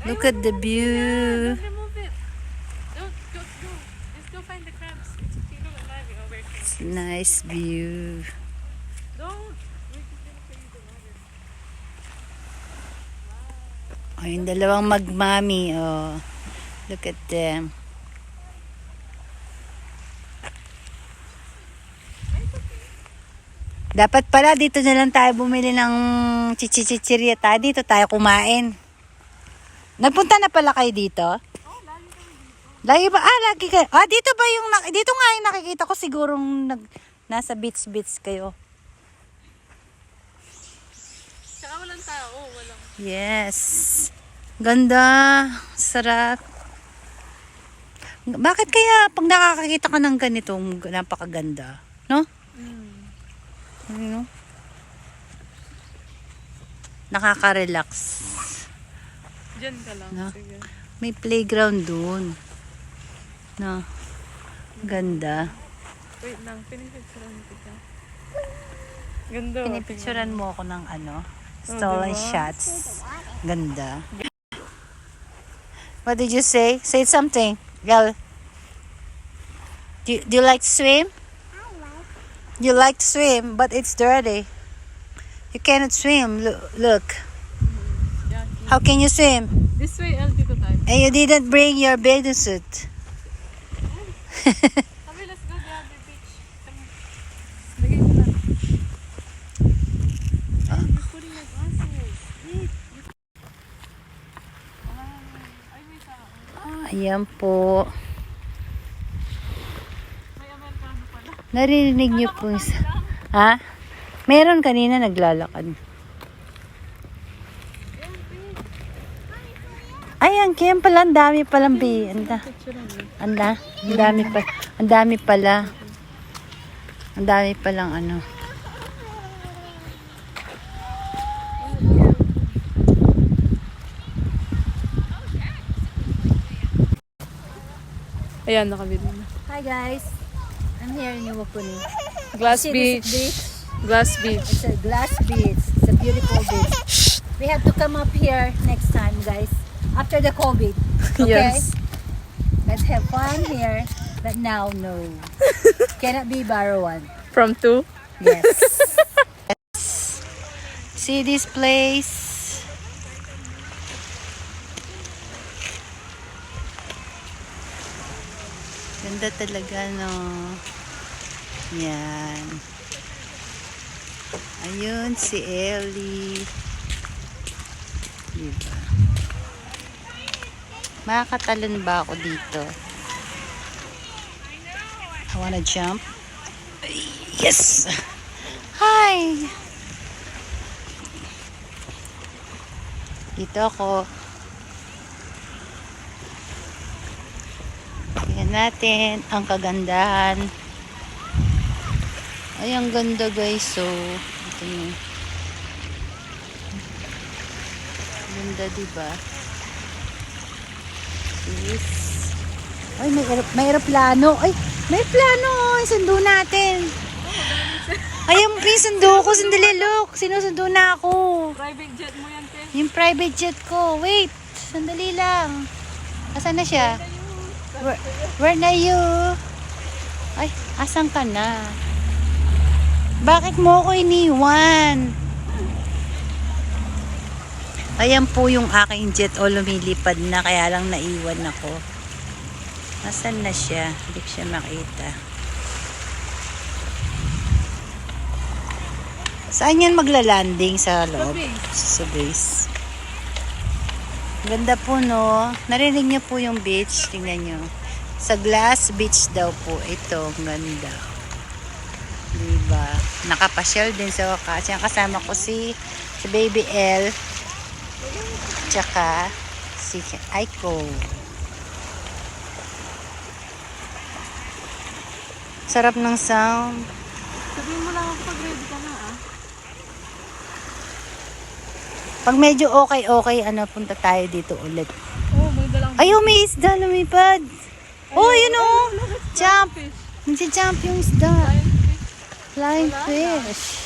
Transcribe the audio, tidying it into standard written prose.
Look at the view. Don't remove it. Don't go. Let's go find the crabs. It's okay. Look at Livy over here. It's a nice view. Don't. We're just gonna show you the water. Oh, yung dalawang magmami. Oh, look at them. Dapat pala dito na lang tayo bumili ng chichichichirya tayo. Dito tayo kumain. Nagpunta na pala kayo dito? Oh, lagi kami dito. Lagi ba? Lagi kayo. Dito ba yung, dito nga yung nakikita ko sigurong nasa beach kayo. Tsaka walang tao. Walang. Yes. Ganda. Sarap. Bakit kaya pag nakakakita ka ng ganitong napakaganda? No? Ano? Nakaka-relax. Diyan ka lang. No? Sige. May playground dun. No? Ganda. Wait lang. Pinipicturean kita. Ganda. Pinipicturean mo ako ng stolen diba? shots. Ganda. What did you say? Say something. Girl. Do you like to swim? You like to swim, but it's dirty. You cannot swim. Look. Yeah. How can you swim? This way, El, dito tayo. And you didn't bring your bathing suit. Sabi, let's go the other beach. Come on. Lagay mo lang. You're putting my glasses. Wait. Ay, may tao. Ayan po. May Amerikano pala. Narinig niyo po. Ha? Meron kanina naglalakad. Ayan, kaya pala, ang dami palang Picturean mo. ang dami pa. Ang dami pala. Ang dami palang Ayan, nakabili na. Hi guys. I'm here in Iwakuni. Glass See beach. this beach? Glass beach. It's a glass beach. It's a beautiful beach. We have to come up here next time, guys. After the COVID. Okay? Yes. Let's have fun here. But now, no. Cannot be Barawan. From 2. Yes. See this place? Ganda talaga, no? Yan. Ayun, si Ellie. Diba? Makakatalon ba ako dito? I wanna jump. Yes! Hi! Dito ako. Tingnan natin ang kagandahan. Ay, ang ganda guys. So, ito nyo. Ganda, diba? Yes. Ay, may aeroplano. Ay, may plano. Sundo natin. Ay, yung sundo ko. Sandali, look. Sinusundo na ako. Private jet mo yan, Te. Yung private jet ko. Wait. Sandali lang. Asan na siya? Where na you? Ay, asan ka na? Bakit mo ako iniwan? Ayan po yung aking jet o lumilipad na, kaya lang naiwan ako. Nasaan na siya? Hindi ko siya makita. Saan yan magla-landing? Sa loob? Sa base. Ganda po, no? Narinig niyo po yung beach. Tingnan nyo. Sa glass beach daw po ito. Ganda. Diba? Nakapasyal din sa wakas. Yan, kasama ko si Baby L. Tsaka si Aiko. Sarap ng sound. Sabihin mo lang ako pag ready ka na, ah. Pag medyo okay, punta tayo dito ulit. Oo, magdalang. Ay, may isda lumipad. Oh, yun o. Jump. Fish. Nag-jump yung isda. Flying fish. Flying Wala na. fish.